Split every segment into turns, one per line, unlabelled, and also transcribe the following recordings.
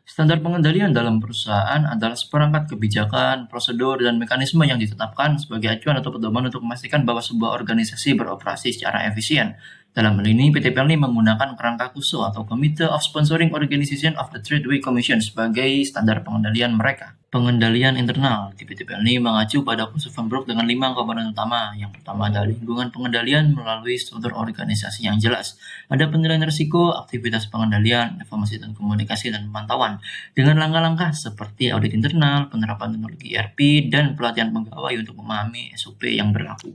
Standar pengendalian dalam perusahaan adalah seperangkat kebijakan, prosedur, dan mekanisme yang ditetapkan sebagai acuan atau pedoman untuk memastikan bahwa sebuah organisasi beroperasi secara efisien. Dalam hal ini, PT PLN menggunakan kerangka KUSO atau Committee of Sponsoring Organization of the Tradeway Commission sebagai standar pengendalian mereka. Pengendalian internal di PT PLN mengacu pada KUSO Framework dengan 5 komponen utama. Yang pertama adalah lingkungan pengendalian melalui struktur organisasi yang jelas. Ada penilaian risiko, aktivitas pengendalian, informasi dan komunikasi, dan pemantauan dengan langkah-langkah seperti audit internal, penerapan teknologi ERP, dan pelatihan pegawai untuk memahami SOP yang berlaku.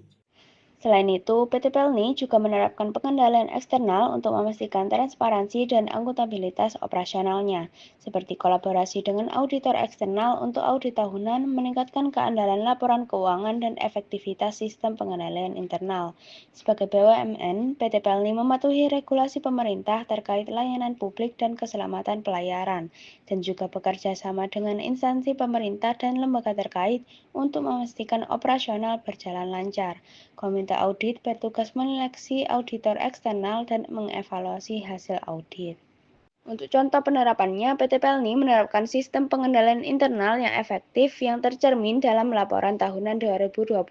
Selain itu, PT PLNI juga menerapkan pengendalian eksternal untuk memastikan transparansi dan akuntabilitas operasionalnya, seperti kolaborasi dengan auditor eksternal untuk audit tahunan, meningkatkan keandalan laporan keuangan dan efektivitas sistem pengendalian internal. Sebagai BUMN, PT PLNI mematuhi regulasi pemerintah terkait layanan publik dan keselamatan pelayaran, dan juga bekerja sama dengan instansi pemerintah dan lembaga terkait untuk memastikan operasional berjalan lancar. Komite audit bertugas menyeleksi auditor eksternal dan mengevaluasi hasil audit. Untuk contoh penerapannya, PT PLNI menerapkan sistem pengendalian internal yang efektif yang tercermin dalam laporan tahunan 2021.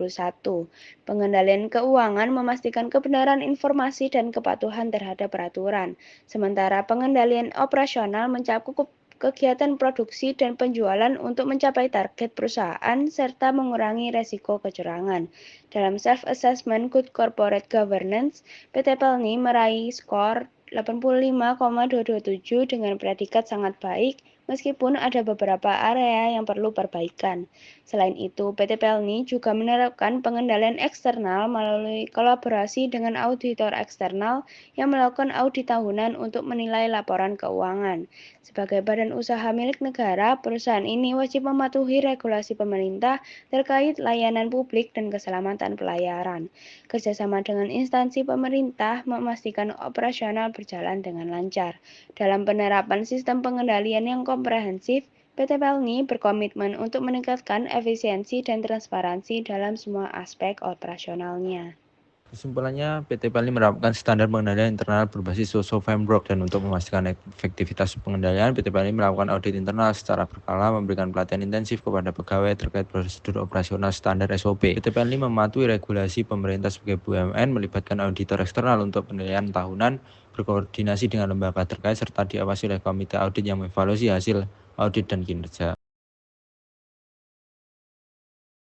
Pengendalian keuangan memastikan kebenaran informasi dan kepatuhan terhadap peraturan, sementara pengendalian operasional mencakup kegiatan produksi dan penjualan untuk mencapai target perusahaan serta mengurangi resiko kecurangan. Dalam self-assessment Good Corporate Governance, PT PLNI meraih skor 85,227 dengan predikat sangat baik, meskipun ada beberapa area yang perlu perbaikan. Selain itu, PT PLNI juga menerapkan pengendalian eksternal melalui kolaborasi dengan auditor eksternal yang melakukan audit tahunan untuk menilai laporan keuangan. Sebagai badan usaha milik negara, perusahaan ini wajib mematuhi regulasi pemerintah terkait layanan publik dan keselamatan pelayaran. Kerjasama dengan instansi pemerintah memastikan operasional berjalan dengan lancar. Dalam penerapan sistem pengendalian yang komprehensif, PT PLNI berkomitmen untuk meningkatkan efisiensi dan transparansi dalam semua aspek operasionalnya.
Kesimpulannya, PT PLNI menerapkan standar pengendalian internal berbasis SOSO Framework dan untuk memastikan efektivitas pengendalian, PT PLNI melakukan audit internal secara berkala, memberikan pelatihan intensif kepada pegawai terkait prosedur operasional standar SOP. PT PLNI mematuhi regulasi pemerintah sebagai BUMN, melibatkan auditor eksternal untuk penilaian tahunan, berkoordinasi dengan lembaga terkait, serta diawasi oleh komite audit yang mengevaluasi hasil audit dan kinerja.